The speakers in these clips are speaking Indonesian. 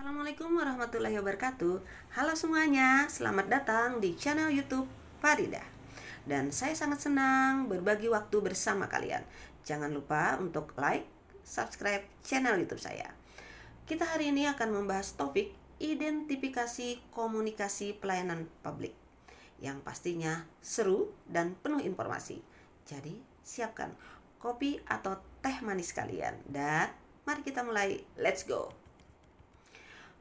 Assalamualaikum warahmatullahi wabarakatuh. Halo semuanya, selamat datang di channel YouTube Farida. Dan saya sangat senang berbagi waktu bersama kalian. Jangan lupa untuk like, subscribe channel YouTube saya. Kita hari ini akan membahas topik identifikasi komunikasi pelayanan publik yang pastinya seru dan penuh informasi. Jadi, siapkan kopi atau teh manis kalian dan mari kita mulai. Let's go.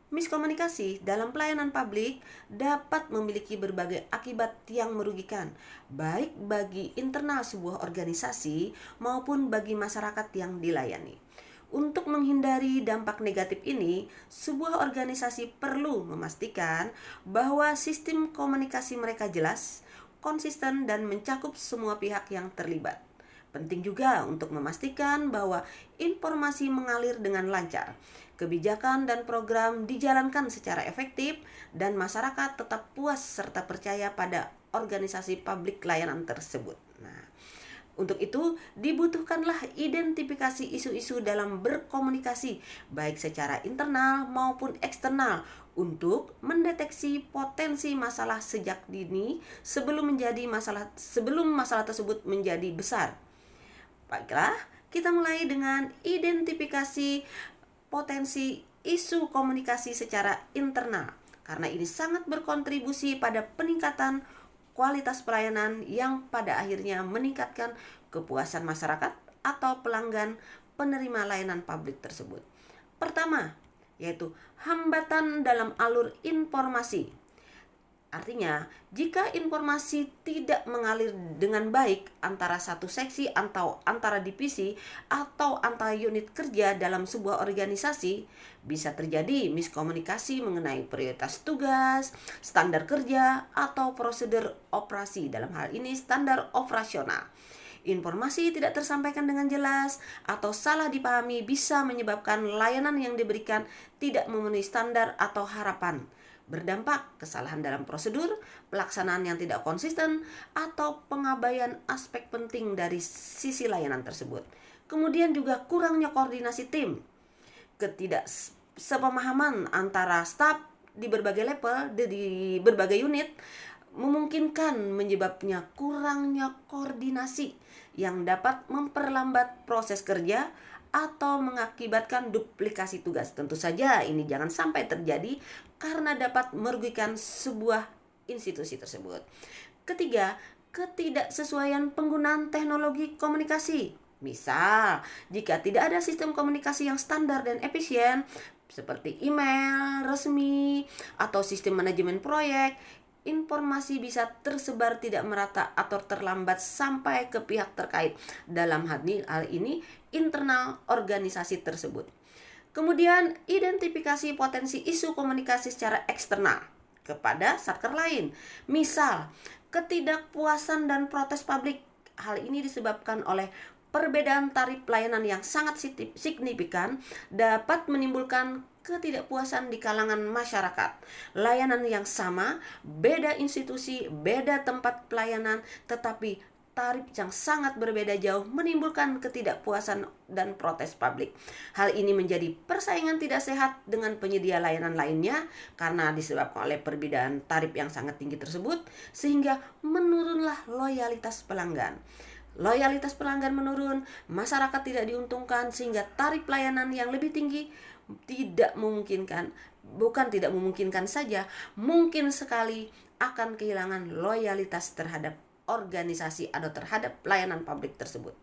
Miskomunikasi dalam pelayanan publik dapat memiliki berbagai akibat yang merugikan, baik bagi internal sebuah organisasi maupun bagi masyarakat yang dilayani. Untuk menghindari dampak negatif ini, sebuah organisasi perlu memastikan bahwa sistem komunikasi mereka jelas, konsisten, dan mencakup semua pihak yang terlibat. Penting juga untuk memastikan bahwa informasi mengalir dengan lancar, kebijakan dan program dijalankan secara efektif, dan masyarakat tetap puas serta percaya pada organisasi publik layanan tersebut. Nah, untuk itu dibutuhkanlah identifikasi isu-isu dalam berkomunikasi, baik secara internal maupun eksternal, untuk mendeteksi potensi masalah sejak dini sebelum masalah tersebut menjadi besar. Baiklah, kita mulai dengan identifikasi potensi isu komunikasi secara internal, karena ini sangat berkontribusi pada peningkatan kualitas pelayanan yang pada akhirnya meningkatkan kepuasan masyarakat atau pelanggan penerima layanan publik tersebut. Pertama, yaitu hambatan dalam alur informasi. Artinya, jika informasi tidak mengalir dengan baik antara satu seksi atau antara divisi atau antara unit kerja dalam sebuah organisasi, bisa terjadi miskomunikasi mengenai prioritas tugas, standar kerja, atau prosedur operasi. Dalam hal ini, standar operasional. Informasi tidak tersampaikan dengan jelas atau salah dipahami bisa menyebabkan layanan yang diberikan tidak memenuhi standar atau harapan. Berdampak kesalahan dalam prosedur, pelaksanaan yang tidak konsisten, atau pengabaian aspek penting dari sisi layanan tersebut. Kemudian juga kurangnya koordinasi tim, ketidaksepemahaman antara staf di berbagai level, di berbagai unit, memungkinkan menyebabnya kurangnya koordinasi yang dapat memperlambat proses kerja atau mengakibatkan duplikasi tugas. Tentu saja ini jangan sampai terjadi karena dapat merugikan sebuah institusi tersebut. Ketiga, ketidaksesuaian penggunaan teknologi komunikasi. Misal, jika tidak ada sistem komunikasi yang standar dan efisien seperti email resmi atau sistem manajemen proyek, informasi bisa tersebar tidak merata atau terlambat sampai ke pihak terkait. Dalam hal ini internal organisasi tersebut. Kemudian identifikasi potensi isu komunikasi secara eksternal kepada satker lain. Misal, ketidakpuasan dan protes publik. Hal ini disebabkan oleh perbedaan tarif pelayanan yang sangat signifikan dapat menimbulkan ketidakpuasan di kalangan masyarakat. Layanan yang sama, beda institusi, beda tempat pelayanan, tetapi tarif yang sangat berbeda jauh menimbulkan ketidakpuasan dan protes publik. Hal ini menjadi persaingan tidak sehat dengan penyedia layanan lainnya karena disebabkan oleh perbedaan tarif yang sangat tinggi tersebut, sehingga menurunlah loyalitas pelanggan. Loyalitas pelanggan menurun, masyarakat tidak diuntungkan, sehingga tarif pelayanan yang lebih tinggi tidak memungkinkan saja, mungkin sekali akan kehilangan loyalitas terhadap organisasi atau terhadap pelayanan publik tersebut.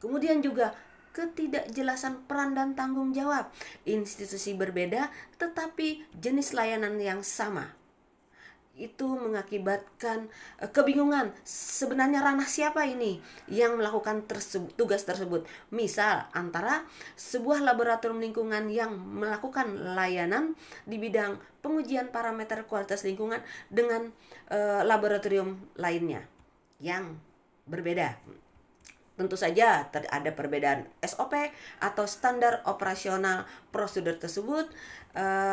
Kemudian juga ketidakjelasan peran dan tanggung jawab. Institusi berbeda tetapi jenis layanan yang sama. Itu mengakibatkan kebingungan, sebenarnya ranah siapa ini yang melakukan tugas tersebut. Misal antara sebuah laboratorium lingkungan yang melakukan layanan di bidang pengujian parameter kualitas lingkungan dengan laboratorium lainnya yang berbeda. Tentu saja ada perbedaan SOP atau standar operasional prosedur tersebut,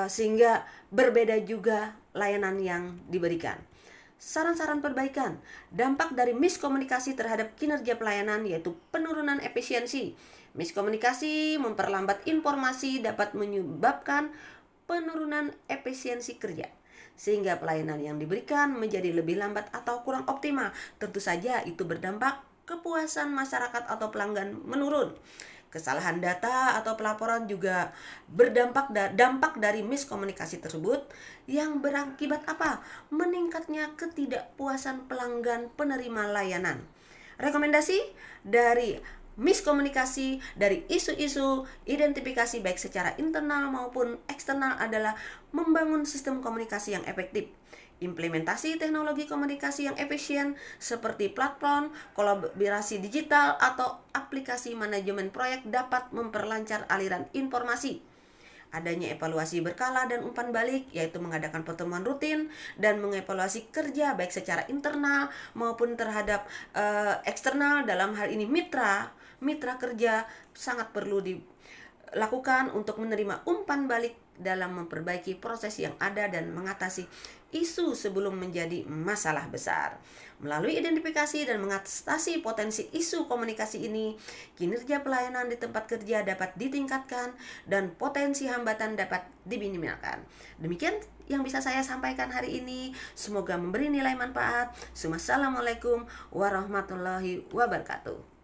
sehingga berbeda juga layanan yang diberikan. Saran-saran perbaikan, dampak dari miskomunikasi terhadap kinerja pelayanan yaitu penurunan efisiensi. Miskomunikasi memperlambat informasi dapat menyebabkan penurunan efisiensi kerja, sehingga pelayanan yang diberikan menjadi lebih lambat atau kurang optimal. Tentu saja itu berdampak kepuasan masyarakat atau pelanggan menurun. Kesalahan data atau pelaporan juga dampak dari miskomunikasi tersebut yang berakibat apa? Meningkatnya ketidakpuasan pelanggan penerima layanan. Rekomendasi dari miskomunikasi dari isu-isu identifikasi baik secara internal maupun eksternal adalah membangun sistem komunikasi yang efektif, implementasi teknologi komunikasi yang efisien seperti platform, kolaborasi digital, atau aplikasi manajemen proyek dapat memperlancar aliran informasi. Adanya evaluasi berkala dan umpan balik, yaitu mengadakan pertemuan rutin dan mengevaluasi kerja baik secara internal maupun terhadap eksternal. Dalam hal ini mitra kerja sangat perlu dilakukan untuk menerima umpan balik dalam memperbaiki proses yang ada dan mengatasi isu sebelum menjadi masalah besar. Melalui identifikasi dan mengatasi potensi isu komunikasi ini, kinerja pelayanan di tempat kerja dapat ditingkatkan dan potensi hambatan dapat diminimalkan. Demikian yang bisa saya sampaikan hari ini. Semoga memberi nilai manfaat. Wassalamualaikum warahmatullahi wabarakatuh.